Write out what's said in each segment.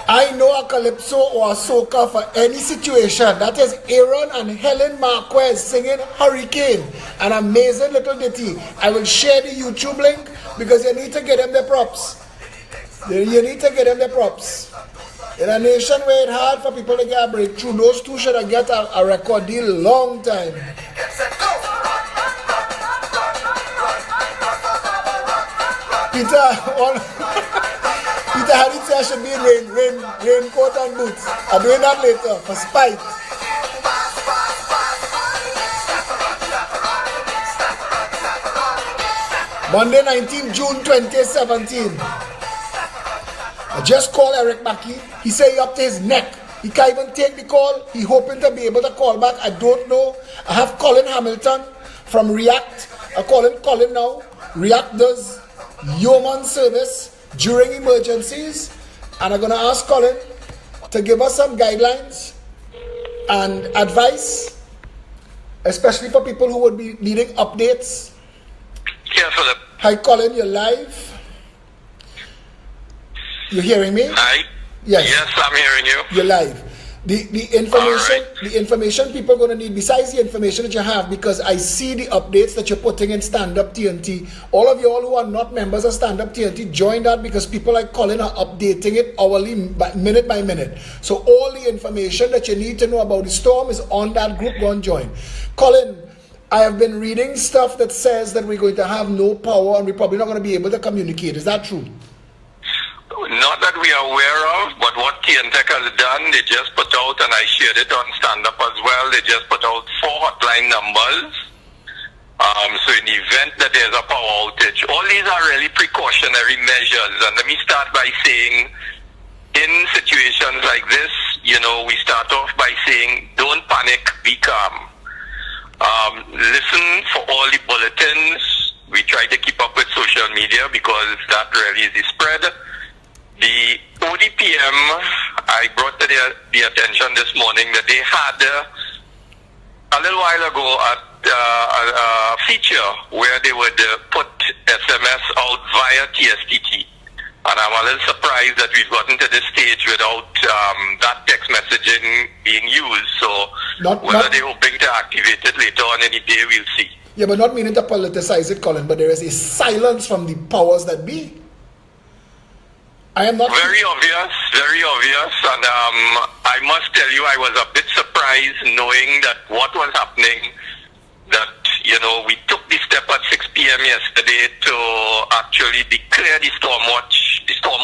I know a calypso or a soca for any situation. That is Aaron and Helen Marquez singing Hurricane, an amazing little ditty. I will share the YouTube link because you need to get them the props. You need to get them the props. In a nation where it's hard for people to get a breakthrough, those two should have got a record deal long time. Peter, Peter Harry said I should be in raincoat and boots. I'm doing that later for spite. Monday 19 June 2017. I just called Eric Mackey. He said he up to his neck. He can't even take the call. He hoping to be able to call back. I don't know. I have Colin Hamilton from React. I call him Colin now. React does yeoman service during emergencies. And I'm going to ask Colin to give us some guidelines and advice, especially for people who would be needing updates. Yeah, Phillip. Hi, Colin. You're live. You hearing me? Hi. Yes. Yes, I'm hearing you. You're live. The information people are going to need, besides the information that you have, because I see the updates that you're putting in Stand Up TNT. All of you all who are not members of Stand Up TNT, join that, because people like Colin are updating it hourly, minute by minute. So all the information that you need to know about the storm is on that group. Go and join. Colin, I have been reading stuff that says that we're going to have no power and we're probably not going to be able to communicate. Is that true? Not that we are aware of, but what TNTech has done, they just put out, and I shared it on stand-up as well, they just put out 4 hotline numbers. So in the event that there's a power outage, all these are really precautionary measures. And let me start by saying, in situations like this, we start off by saying, don't panic, be calm. Listen for all the bulletins. We try to keep up with social media because that really is the spread. The ODPM, I brought to the attention this morning that they had a little while ago a feature where they would put SMS out via TSTT. And I'm a little surprised that we've gotten to this stage without that text messaging being used. So whether they're hoping to activate it later on any day, we'll see. Yeah, but not meaning to politicize it, Colin, but there is a silence from the powers that be. I am not very obvious, and I must tell you, I was a bit surprised knowing that what was happening, that, we took the step at 6 p.m. yesterday to actually declare the storm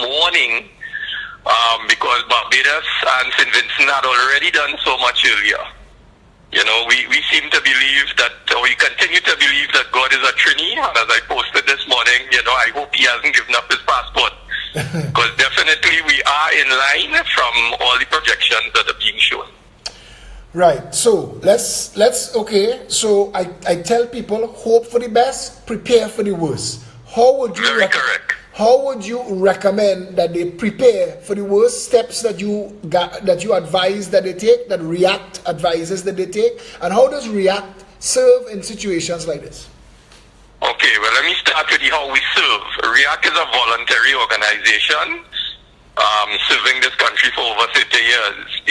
warning, because Barbados and St. Vincent had already done so much earlier. We seem to believe that, or we continue to believe that God is a Trini, and as I posted this morning, I hope he hasn't given up his passport. Because definitely we are in line from all the projections that are being shown. Right. So okay. So I tell people, hope for the best, prepare for the worst. How would you correct. How would you recommend that they prepare for the worst steps that you advise that they take, that React advises that they take, and how does React serve in situations like this? Okay, well, let me start with how we serve. React is a voluntary organization serving this country for over 30 years.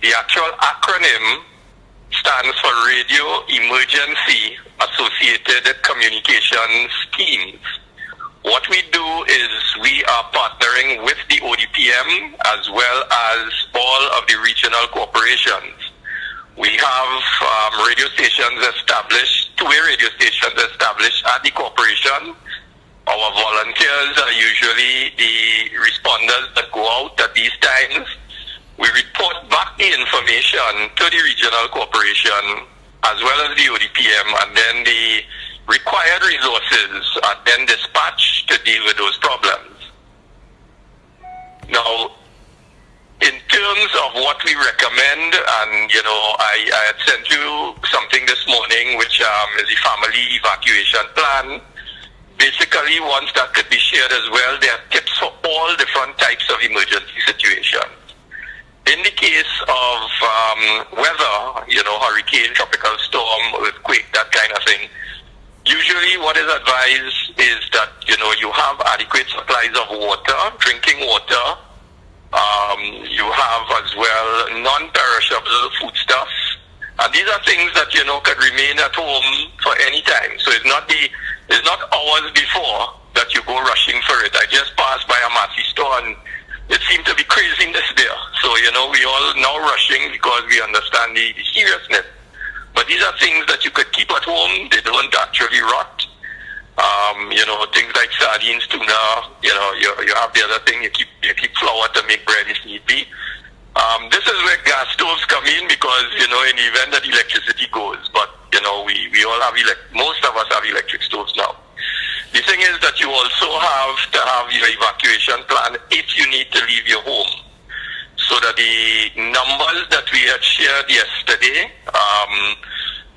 The actual acronym stands for Radio Emergency Associated Communications Schemes. What we do is we are partnering with the ODPM as well as all of the regional corporations. We have radio stations established, two-way radio stations established at the corporation. Our volunteers are usually the responders that go out at these times. We report back the information to the regional corporation as well as the ODPM, and then the required resources are then dispatched to deal with those problems. Now, in terms of what we recommend, and I had sent you something this morning, which is the family evacuation plan. Basically, once that could be shared as well, there are tips for all different types of emergency situations. In the case of weather, hurricane, tropical storm, earthquake, that kind of thing, usually what is advised is that, you have adequate supplies of water, drinking water, as well, non-perishable foodstuffs. And these are things that, could remain at home for any time. So it's not hours before that you go rushing for it. I just passed by a Massey store and it seemed to be craziness there. So, we all now rushing because we understand the seriousness. But these are things that you could keep at home. They don't actually rot. Things like sardines, tuna, you have the other thing, you keep flour to make bread if need be. This is where gas stoves come in because, in the event that electricity goes, but, we all have, most of us have electric stoves now. The thing is that you also have to have your evacuation plan if you need to leave your home. So that the numbers that we had shared yesterday,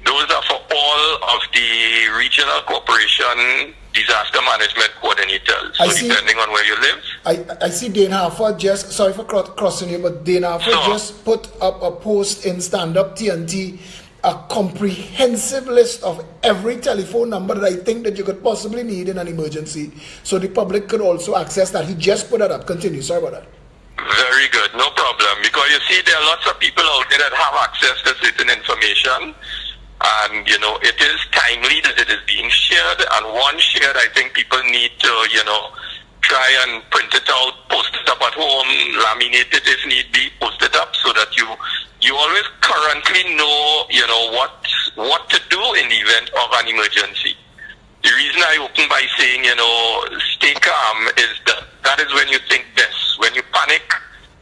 those are for all of the regional corporation disaster management coordinators. So depending on where you live. I see Dane Harford just, sorry for crossing you, but Dane Harford just put up a post in Stand Up TNT, a comprehensive list of every telephone number that I think that you could possibly need in an emergency. So the public could also access that. He just put that up. Continue. Sorry about that. Very good. No problem. Because you see, there are lots of people out there that have access to certain information. And, it is timely that it is being shared. And once shared, I think people need to, try and print it out, post it up at home, laminate it if need be, post it up so that you always currently know, what to do in the event of an emergency. The reason I open by saying, stay calm is that is when you think best. When you panic,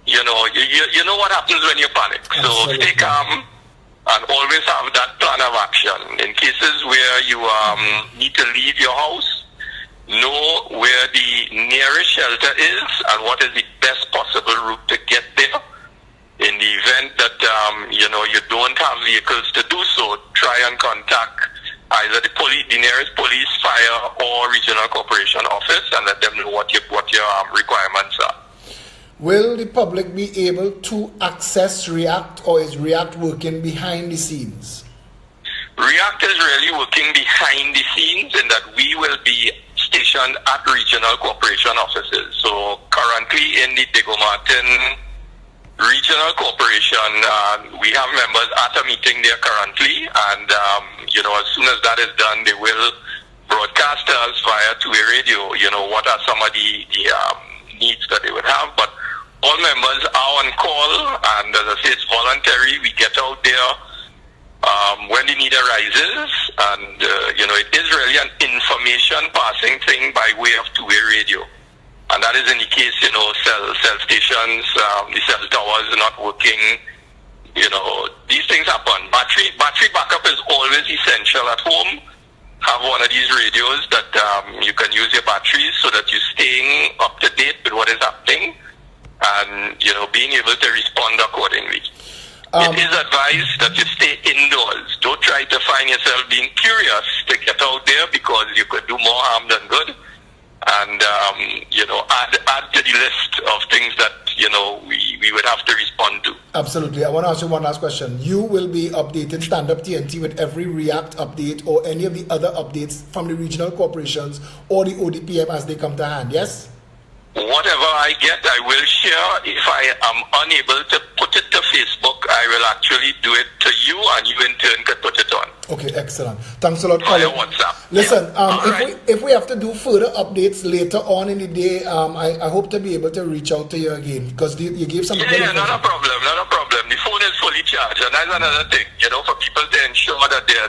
you know what happens when you panic. So stay calm. And always have that plan of action. In cases where you need to leave your house, know where the nearest shelter is and what is the best possible route to get there. In the event that, you don't have vehicles to do so, try and contact either the nearest police, fire, or regional corporation office and let them know what your requirements are. Will the public be able to access REACT, or is REACT working behind the scenes? REACT is really working behind the scenes in that we will be stationed at regional corporation offices. So currently in the Diego Martin Regional Corporation, we have members at a meeting there currently, and as soon as that is done, they will broadcast us via two-way radio, what are some of the needs that they would have. But all members are on call, and as I say, it's voluntary. We get out there when the need arises, and it is really an information passing thing by way of two-way radio, and that is in the case cell stations, the cell towers are not working. These things happen. Battery backup is always essential at home. Have one of these radios that you can use your batteries so that you're staying up to date with what is happening. And, being able to respond accordingly. It is advised that you stay indoors. Don't try to find yourself being curious to get out there because you could do more harm than good. And, add to the list of things that, we would have to respond to. Absolutely. I want to ask you one last question. You will be updating Stand Up TNT with every REACT update or any of the other updates from the regional corporations or the ODPM as they come to hand, yes? Whatever I get, I will share. If I am unable to put it to Facebook, I will actually do it to you, and you in turn can put it on. Okay, excellent. Thanks a lot, Phillip. WhatsApp. Listen, if we have to do further updates later on in the day, I hope to be able to reach out to you again because you gave some. Yeah, not a problem. The phone is fully charged, and that's another thing. For people to ensure that their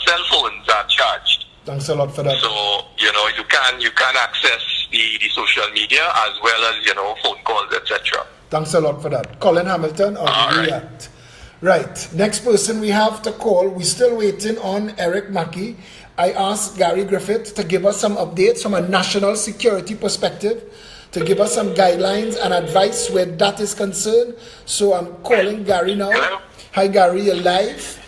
cell phones are charged. Thanks a lot for that. So, you can access the social media as well as, phone calls, etc. Thanks a lot for that. Colin Hamilton of REACT. Right. Next person we have to call. We're still waiting on Eric Mackey. I asked Gary Griffith to give us some updates from a national security perspective, to give us some guidelines and advice where that is concerned. So I'm calling Gary now. Hello? Hi, Gary. You're live.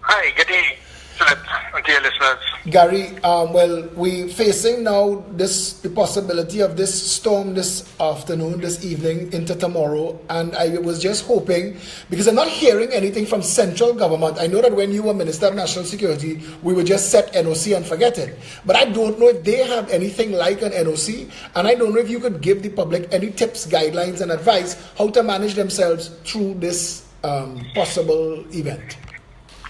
Hi, good day. Phillip, and to your listeners. Gary, well, we're facing now the possibility of this storm this afternoon, this evening, into tomorrow, and I was just hoping, because I'm not hearing anything from central government. I know that when you were Minister of National Security, we would just set NOC and forget it. But I don't know if they have anything like an NOC, and I don't know if you could give the public any tips, guidelines, and advice how to manage themselves through this possible event.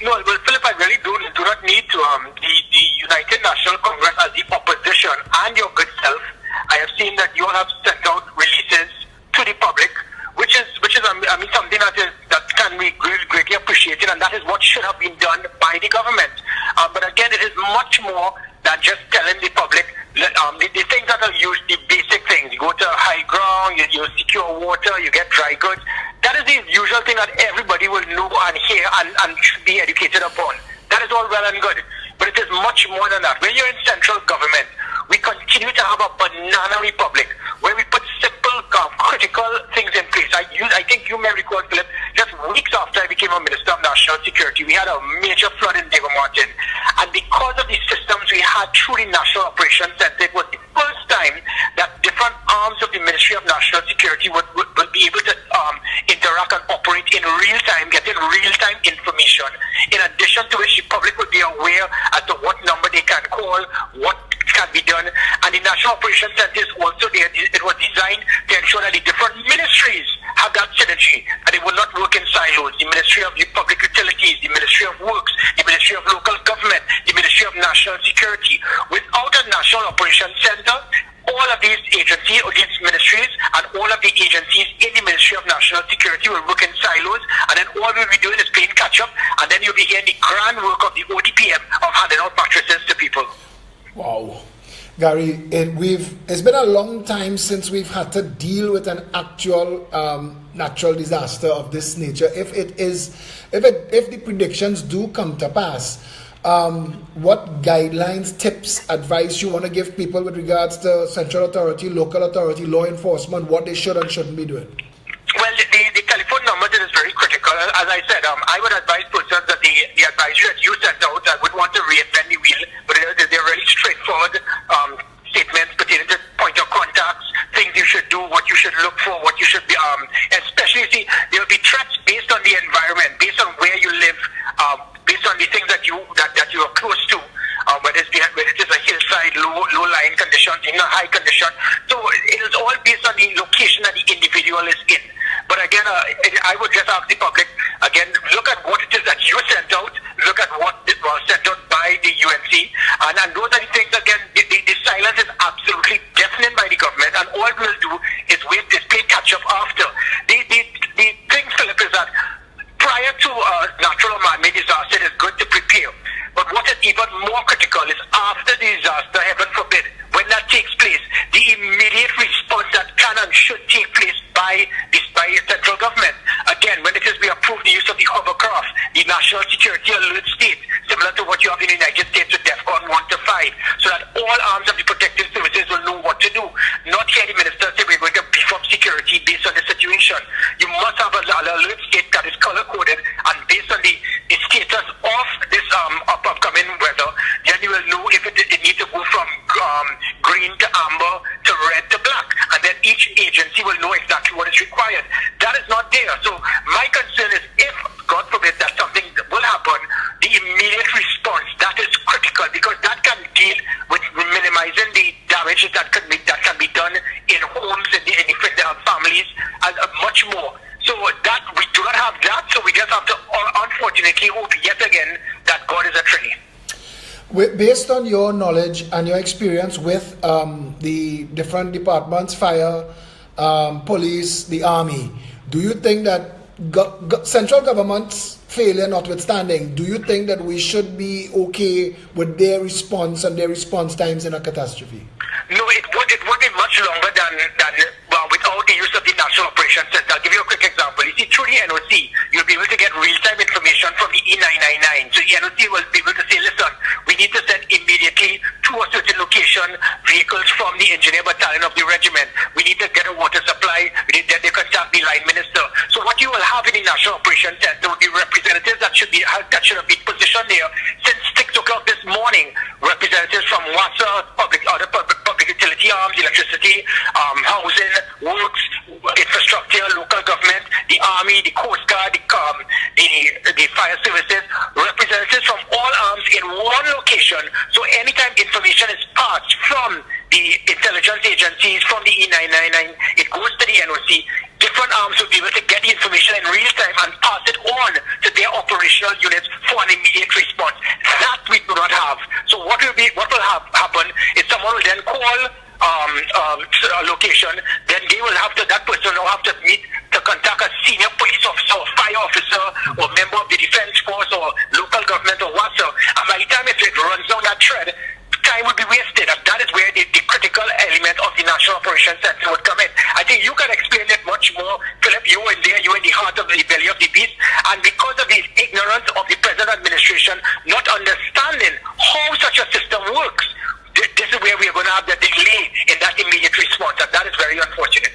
No, well, Phillip, I really do not need to. The United National Congress as the opposition and your good self, I have seen that you all have sent out releases to the public, which is something that can be greatly appreciated, and that is what should have been done by the government. But again, it is much more than just telling the public the things that are used, the basic things. You go to high ground, you secure water, you get dry goods. That is the usual thing that everybody will know and hear and should be educated upon. That is all well and good. But it is much more than that. When you're in central government, we continue to have a banana republic where we put simple, critical things in place. I think you may recall, Phillip, just weeks after I became a Minister of National Security, we had a major flood in David Martin. And because of the systems we had through the National Operations Center, it was the first time that different arms of the Ministry of National Security would be able to interact and operate in real time, getting real-time information. In addition to which the public would be aware as to what number they can call, what can be done. And the National Operations Center is also there. It was designed to ensure that the different ministries have that synergy and they will not work in silos. The Ministry of Public Utilities, the Ministry of Works, the Ministry of Local Government, the Ministry of National Security. Without a National Operations Center, all of these agencies, or these ministries, and all of the agencies in the Ministry of National Security will work in silos, and then all we'll be doing is playing catch-up, and then you'll be hearing the grand work of the ODPM of handing out mattresses to people. Wow. Gary, it's been a long time since we've had to deal with an actual natural disaster of this nature. If the predictions do come to pass, what guidelines, tips, advice you want to give people with regards to central authority, local authority, law enforcement, what they should and shouldn't be doing? Well, the telephone number is very critical. As I said, I would advise persons that the advisory that you sent out, I would want to reinvent the wheel, but they're really straightforward statements pertaining to point of contacts, things you should do, what you should look for, what you should be, especially, see, there will be threats based on the environment, based on where you live, based on the things that you are close to, whether it is a hillside, low-lying condition, in a high condition. So it is all based on the location that the individual is in. But again, I would just ask the public, again, look at what it is that you sent out, look at what was sent out by the UNC, and those are the things, again, the silence is absolutely deafening by the government, and all we'll do is wait, play catch-up after. The thing, Phillip, is that prior to a natural or man-made disaster, it is good to prepare. But what is even more critical is after the disaster, heaven forbid, when that takes place, the immediate response that can and should take place by central government. Again, when it is we approve the use of the hovercraft, the National Security Alert State, similar to what you have in the United States with DEFCON 1 to 5, so that all arms of the protective services will know what to do. Not hear the minister say we're going to beef up security based on the situation. You must have an alert state that is color-coded, and based on the status of this upcoming weather, then you will know if it needs to go from green to amber to red to black, and then each agency will know exactly what is required. That is not there. So my concern is, if, God forbid, that something will happen, the immediate response, that is critical, because that can deal with minimizing the damage that can be done in homes, in the families, and much more. So that we do not have that, so we just have to unfortunately hope yet again that God is a Trinity. Based on your knowledge and your experience with the different departments, fire, police, the army, do you think that central government's failure notwithstanding, do you think that we should be okay with their response and their response times in a catastrophe? No, it would be much longer than without the use of the National Operations Center. I'll give you a quick example. You see, through the NOC, you'll be able to get real-time information from the E999. So the NOC will be able to say, listen, we need to send immediately to a certain location vehicles from the engineer battalion of the regiment. We need to get a water supply. Then they contact the line minister. So what you will have in the National Operations Center will be representatives that should have been positioned there since 6 firearms, electricity, housing, works, infrastructure, local government, the army, the coast guard, the fire services, representatives from all arms in one location. So anytime information is passed from the intelligence agencies, from the E999, it goes to the NOC. Different arms will be able to get the information in real time and pass it on to their operational units for an immediate response. That we do not have. So what will happen is someone will then call a location, then they will have to, that person will have to meet to contact a senior police officer or fire officer or member of the defense force or local government or whatsoever. And by the time it runs down that thread, time would be wasted, and that is where the critical element of the National Operations Center would come in. I think you can explain it much more, Philip. You in there, you in the heart of the belly of the beast, and because of the ignorance of the present administration, not understanding how such a system works, this is where we are going to have the delay in that immediate response, and that is very unfortunate.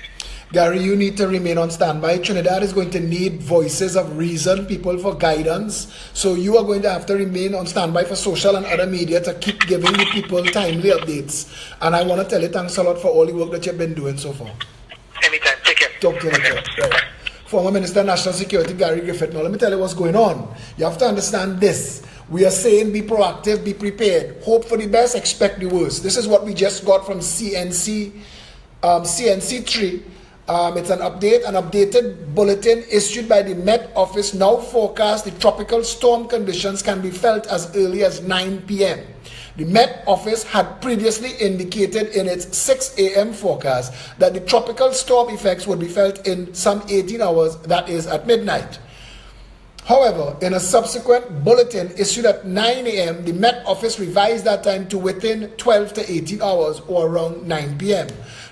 Gary, you need to remain on standby. Trinidad is going to need voices of reason, people for guidance. So you are going to have to remain on standby for social and other media to keep giving the people timely updates. And I want to tell you thanks a lot for all the work that you've been doing so far. Anytime. Take care. Talk to you later. Right. Former Minister of National Security, Gary Griffith. Now, let me tell you what's going on. You have to understand this. We are saying be proactive, be prepared. Hope for the best, expect the worst. This is what we just got from CNC 3. It's an updated bulletin issued by the Met Office now forecasts the tropical storm conditions can be felt as early as 9 p.m. The Met Office had previously indicated in its 6 a.m. forecast that the tropical storm effects would be felt in some 18 hours, that is at midnight. However, in a subsequent bulletin issued at 9 a.m., the Met Office revised that time to within 12 to 18 hours or around 9 p.m.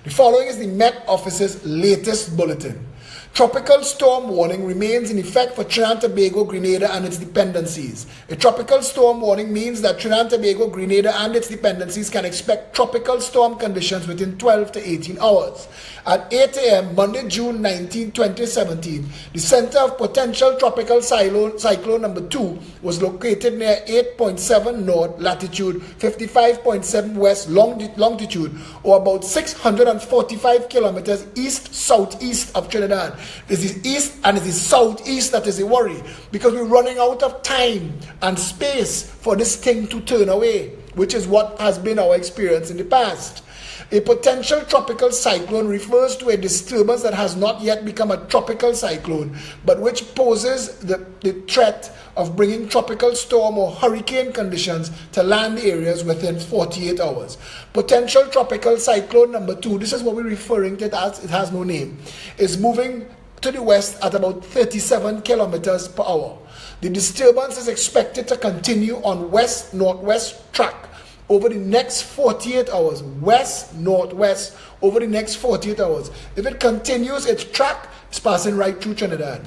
The following is the Met Office's latest bulletin. Tropical storm warning remains in effect for Trinidad and Tobago, Grenada and its dependencies. A tropical storm warning means that Trinidad and Tobago, Grenada and its dependencies can expect tropical storm conditions within 12 to 18 hours. At 8 a.m. Monday, June 19, 2017, the center of potential tropical cyclone number 2 was located near 8.7 north latitude, 55.7 west longitude, or about 645 kilometers east-southeast of Trinidad. This is east and it is southeast that is a worry, because we're running out of time and space for this thing to turn away, which is what has been our experience in the past. A potential tropical cyclone refers to a disturbance that has not yet become a tropical cyclone, but which poses the threat of bringing tropical storm or hurricane conditions to land areas within 48 hours. Potential tropical cyclone number 2, this is what we're referring to it as, it has no name, is moving to the west at about 37 kilometers per hour. The disturbance is expected to continue on west-northwest track over the next 48 hours, west-northwest, over the next 48 hours. If it continues its track, it's passing right through Trinidad,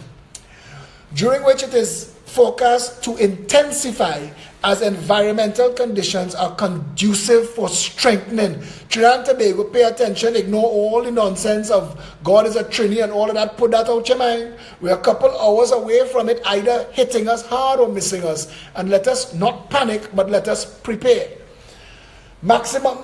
during which it is forecast to intensify as environmental conditions are conducive for strengthening. Trinidad and Tobago, pay attention, ignore all the nonsense of God is a Trini and all of that, put that out your mind. We're a couple hours away from it either hitting us hard or missing us, and let us not panic, but let us prepare. Maximum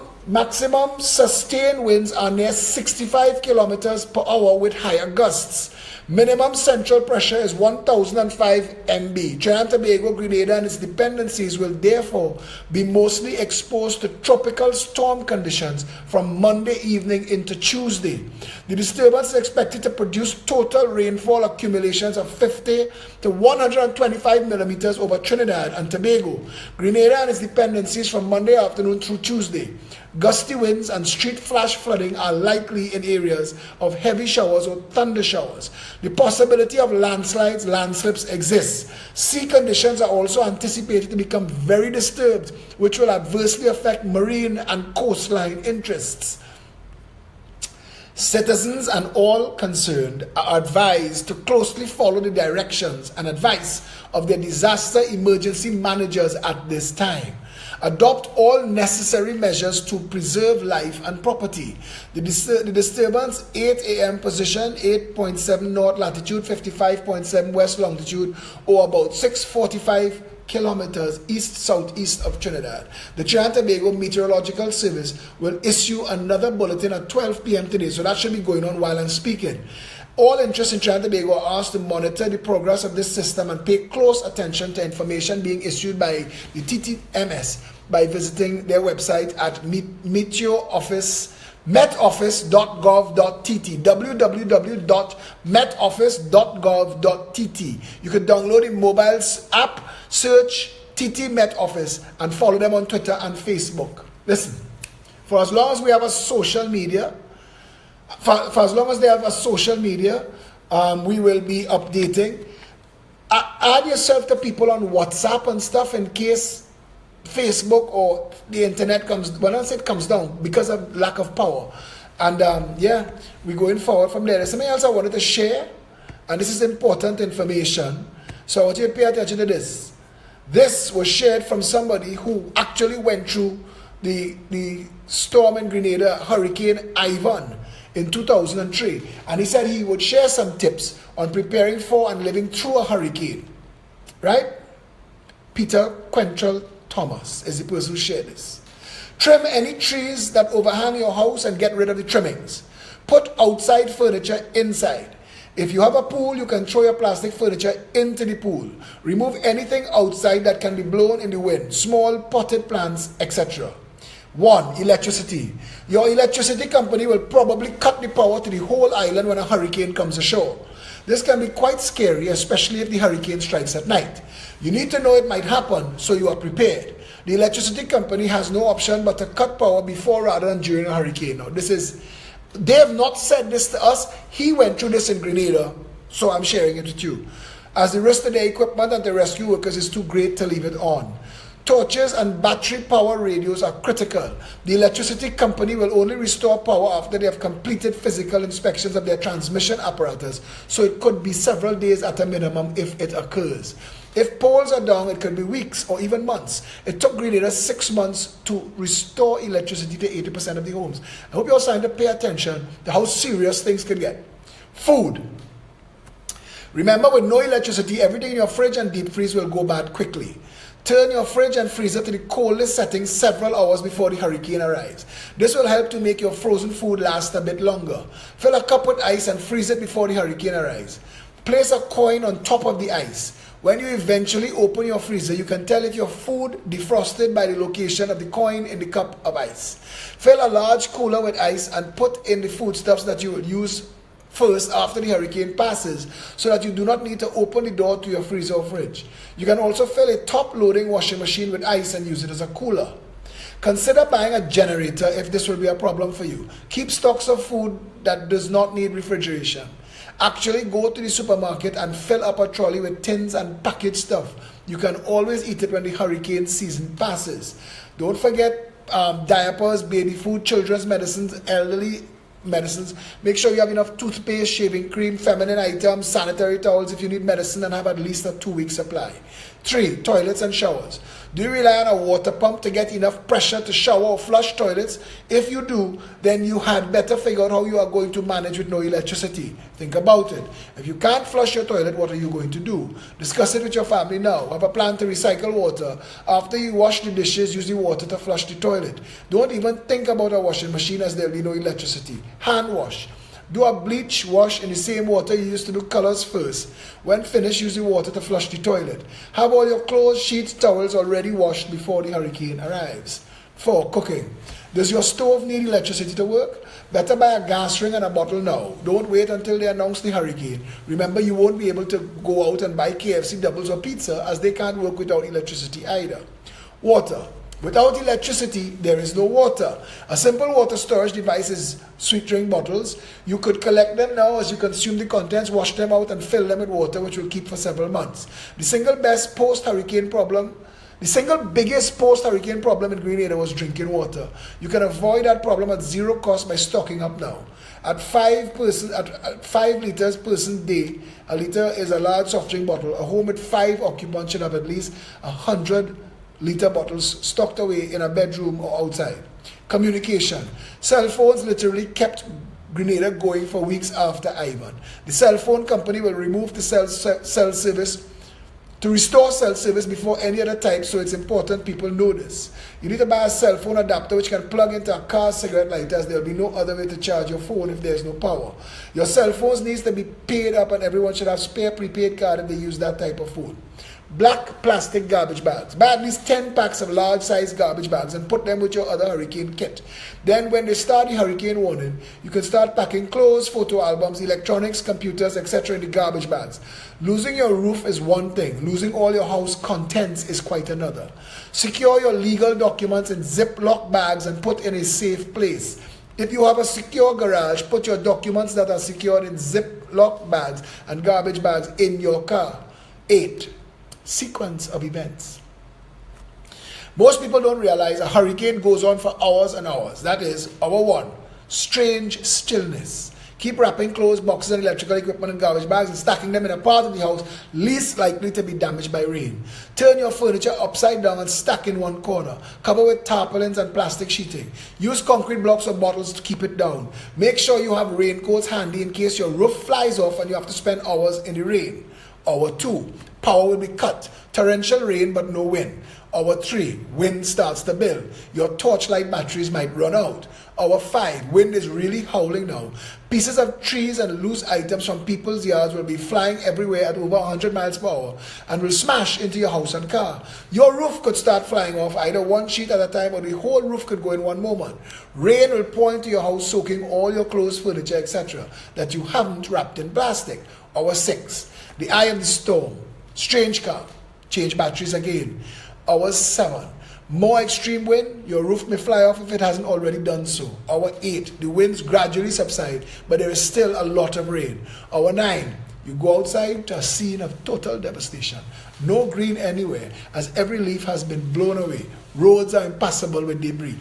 sustained winds are near 65 kilometers per hour with higher gusts. Minimum central pressure is 1005 MB. Trinidad and Tobago, Grenada and its dependencies will therefore be mostly exposed to tropical storm conditions from Monday evening into Tuesday. The disturbance is expected to produce total rainfall accumulations of 50 to 125 millimeters over Trinidad and Tobago, Grenada and its dependencies from Monday afternoon through Tuesday. Gusty winds and street flash flooding are likely in areas of heavy showers or thunder showers. The possibility of landslides, landslips exists. Sea conditions are also anticipated to become very disturbed, which will adversely affect marine and coastline interests. Citizens and all concerned are advised to closely follow the directions and advice of their disaster emergency managers at this time. Adopt all necessary measures to preserve life and property. The disturbance, 8 a.m. position, 8.7 north latitude, 55.7 west longitude, or about 645 kilometers east-southeast of Trinidad. The Trinidad and Tobago Meteorological Service will issue another bulletin at 12 p.m. today, so that should be going on while I'm speaking. All interests in Trinidad and Tobago are asked to monitor the progress of this system and pay close attention to information being issued by the TTMS by visiting their website at metoffice.gov.tt, www.metoffice.gov.tt. You can download the mobile app, search TT Met Office, and follow them on Twitter and Facebook. Listen, for as long as we have a social media, for as long as they have a social media, we will be updating. Add yourself to people on WhatsApp and stuff in case Facebook or the internet comes, well, I say it comes down because of lack of power. And yeah, we're going forward from there. There's something else I wanted to share, and this is important information, so I want you to pay attention to this. This was shared from somebody who actually went through the storm in Grenada, Hurricane Ivan, in 2003, and he said he would share some tips on preparing for and living through a hurricane. Right? Peter Quentrell Thomas is the person who shared this. Trim any trees that overhang your house and get rid of the trimmings. Put outside furniture inside. If you have a pool, you can throw your plastic furniture into the pool. Remove anything outside that can be blown in the wind, small potted plants, etc. 1. Electricity. Your electricity company will probably cut the power to the whole island when a hurricane comes ashore. This can be quite scary, especially if the hurricane strikes at night. You need to know it might happen, so you are prepared. The electricity company has no option but to cut power before rather than during a hurricane. Now, they have not said this to us. He went through this in Grenada, so I'm sharing it with you. As the rest of the equipment and the rescue workers is too great to leave it on. Torches and battery power radios are critical. The electricity company will only restore power after they have completed physical inspections of their transmission apparatus, so it could be several days at a minimum if it occurs. If poles are down, it could be weeks or even months. It took Grenada 6 months to restore electricity to 80% of the homes. I hope you're starting to pay attention to how serious things can get. Food. Remember, with no electricity, everything in your fridge and deep freeze will go bad quickly. Turn your fridge and freezer to the coldest settings several hours before the hurricane arrives. This will help to make your frozen food last a bit longer. Fill a cup with ice and freeze it before the hurricane arrives. Place a coin on top of the ice. When you eventually open your freezer, you can tell if your food defrosted by the location of the coin in the cup of ice. Fill a large cooler with ice and put in the foodstuffs that you will use first after the hurricane passes, so that you do not need to open the door to your freezer or fridge. You can also fill a top-loading washing machine with ice and use it as a cooler. Consider buying a generator if this will be a problem for you. Keep stocks of food that does not need refrigeration. Actually go to the supermarket and fill up a trolley with tins and packaged stuff. You can always eat it when the hurricane season passes. Don't forget diapers, baby food, children's medicines, elderly medicines. Make sure you have enough toothpaste, shaving cream, feminine items, sanitary towels if you need medicine, and have at least a 2-week supply. 3. Toilets and showers. Do you rely on a water pump to get enough pressure to shower or flush toilets? If you do, then you had better figure out how you are going to manage with no electricity. Think about it. If you can't flush your toilet, what are you going to do? Discuss it with your family now. Have a plan to recycle water. After you wash the dishes, use the water to flush the toilet. Don't even think about a washing machine, as there will be no electricity. Hand wash. Do a bleach wash in the same water you used to do colors first. When finished, use the water to flush the toilet. Have all your clothes, sheets, towels already washed before the hurricane arrives. 4. Cooking. Does your stove need electricity to work? Better buy a gas ring and a bottle now. Don't wait until they announce the hurricane. Remember, you won't be able to go out and buy KFC doubles or pizza, as they can't work without electricity either. Water. Without electricity, there is no water. A simple water storage device is sweet drink bottles. You could collect them now as you consume the contents, wash them out, and fill them with water, which will keep for several months. The single biggest post-hurricane problem in Grenada was drinking water. You can avoid that problem at zero cost by stocking up now. At 5 liters per person day, a liter is a large soft drink bottle. A home with 5 occupants should have at least 100-liter bottles stocked away in a bedroom or outside. Communication. Cell phones literally kept Grenada going for weeks after Ivan. The cell phone company will remove the cell service to restore cell service before any other type, so it's important people know this. You need to buy a cell phone adapter which can plug into a car cigarette lighter, as there will be no other way to charge your phone if there's no power. Your cell phones needs to be paid up, and everyone should have spare prepaid card if they use that type of phone. Black plastic garbage bags. Buy at least 10 packs of large size garbage bags and put them with your other hurricane kit. Then when they start the hurricane warning, you can start packing clothes, photo albums, electronics, computers, etc. in the garbage bags. Losing your roof is one thing. Losing all your house contents is quite another. Secure your legal documents in Ziploc bags and put in a safe place. If you have a secure garage, put your documents that are secured in Ziploc bags and garbage bags in your car. 8. Sequence of events. Most people don't realize a hurricane goes on for hours and hours. That is, hour 1, strange stillness. Keep wrapping clothes, boxes, and electrical equipment in garbage bags and stacking them in a part of the house least likely to be damaged by rain. Turn your furniture upside down and stack in one corner. Cover with tarpaulins and plastic sheeting. Use concrete blocks or bottles to keep it down. Make sure you have raincoats handy in case your roof flies off and you have to spend hours in the rain. Hour 2, power will be cut. Torrential rain but no wind. Hour 3, wind starts to build. Your torchlight batteries might run out. Hour 5, wind is really howling now. Pieces of trees and loose items from people's yards will be flying everywhere at over 100 miles per hour and will smash into your house and car. Your roof could start flying off, either one sheet at a time or the whole roof could go in one moment. Rain will pour into your house, soaking all your clothes, furniture, etc. that you haven't wrapped in plastic. Hour 6, the eye of the storm. Strange car. Change batteries again. Hour 7. More extreme wind. Your roof may fly off if it hasn't already done so. Hour 8. The winds gradually subside, but there is still a lot of rain. Hour 9. You go outside to a scene of total devastation. No green anywhere, as every leaf has been blown away. Roads are impassable with debris.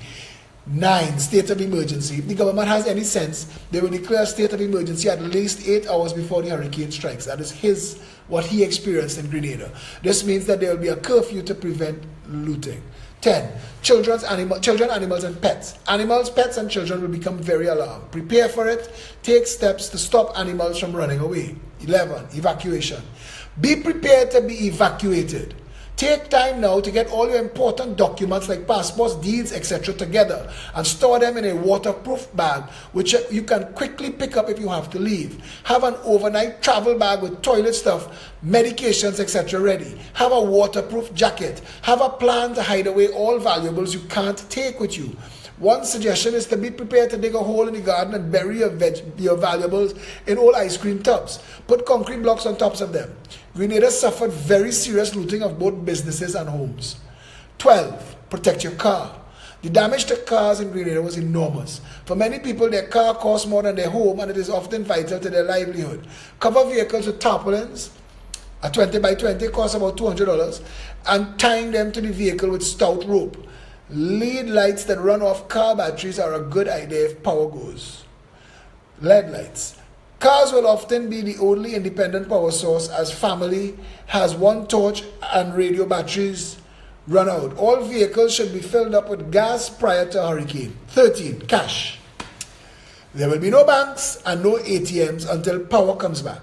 9. State of emergency. If the government has any sense, they will declare a state of emergency at least 8 hours before the hurricane strikes. That is what he experienced in Grenada. This means that there will be a curfew to prevent looting. 10. Children, animals, and pets. Animals, pets, and children will become very alarmed. Prepare for it. Take steps to stop animals from running away. 11. Evacuation. Be prepared to be evacuated. Take time now to get all your important documents like passports, deeds, etc. together and store them in a waterproof bag which you can quickly pick up if you have to leave. Have an overnight travel bag with toilet stuff, medications, etc. ready. Have a waterproof jacket. Have a plan to hide away all valuables you can't take with you. One suggestion is to be prepared to dig a hole in the garden and bury your valuables in old ice cream tubs. Put concrete blocks on tops of them. Grenada suffered very serious looting of both businesses and homes. 12. Protect your car. The damage to cars in Grenada was enormous. For many people, their car costs more than their home, and it is often vital to their livelihood. Cover vehicles with tarpaulins. A 20 by 20 costs about $200, and tying them to the vehicle with stout rope. LED lights that run off car batteries are a good idea if power goes. LED lights. Cars will often be the only independent power source, as family has one torch and radio batteries run out. All vehicles should be filled up with gas prior to a hurricane. 13. Cash. There will be no banks and no ATMs until power comes back.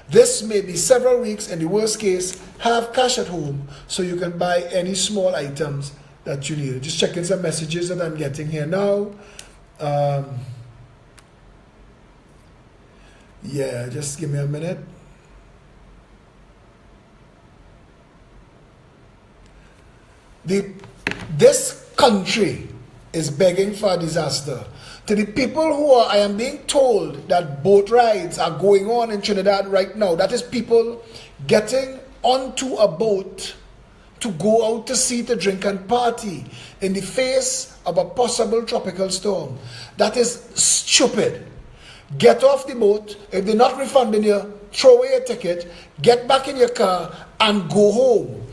This may be several weeks. In the worst case, have cash at home so you can buy any small items that you need. Just checking some messages that I'm getting here now. Yeah, just give me a minute. This country is begging for a disaster. To the people who are, I am being told that boat rides are going on in Trinidad right now. That is people getting onto a boat to go out to sea to drink and party in the face of a possible tropical storm. That is stupid. Get off the boat. If they're not refunding you, throw away your ticket, get back in your car and go home.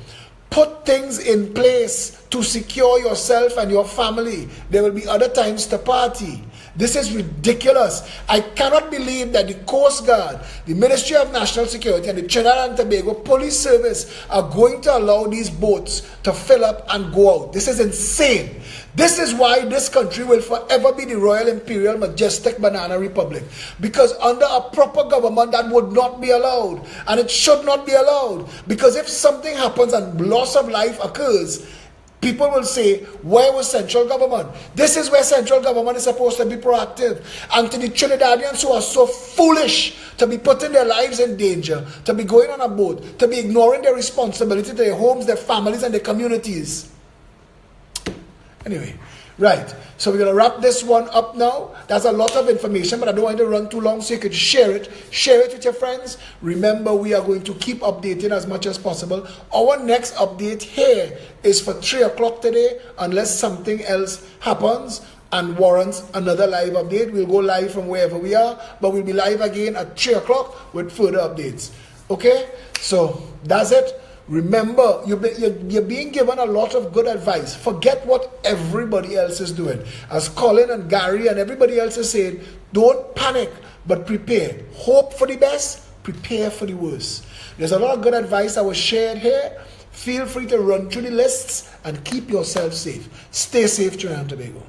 Put things in place to secure yourself and your family. There will be other times to party. This is ridiculous. I cannot believe that the Coast Guard, the Ministry of National Security, and the Trinidad and Tobago Police Service are going to allow these boats to fill up and go out. This is insane. This is why this country will forever be the Royal Imperial Majestic Banana Republic. Because under a proper government, that would not be allowed. And it should not be allowed. Because if something happens and loss of life occurs, people will say, where was central government? This is where central government is supposed to be proactive. And to the Trinidadians who are so foolish to be putting their lives in danger, to be going on a boat, to be ignoring their responsibility to their homes, their families, and their communities. Anyway, right. So we're going to wrap this one up now. That's a lot of information, but I don't want to run too long, so you could share it. Share it with your friends. Remember, we are going to keep updating as much as possible. Our next update here is for 3 o'clock today, unless something else happens and warrants another live update. We'll go live from wherever we are, but we'll be live again at 3 o'clock with further updates. Okay? So that's it. Remember, you're being given a lot of good advice. Forget what everybody else is doing. As Colin and Gary and everybody else is saying, don't panic, but prepare. Hope for the best, prepare for the worst. There's a lot of good advice that was shared here. Feel free to run through the lists and keep yourself safe. Stay safe, Trinidad and Tobago.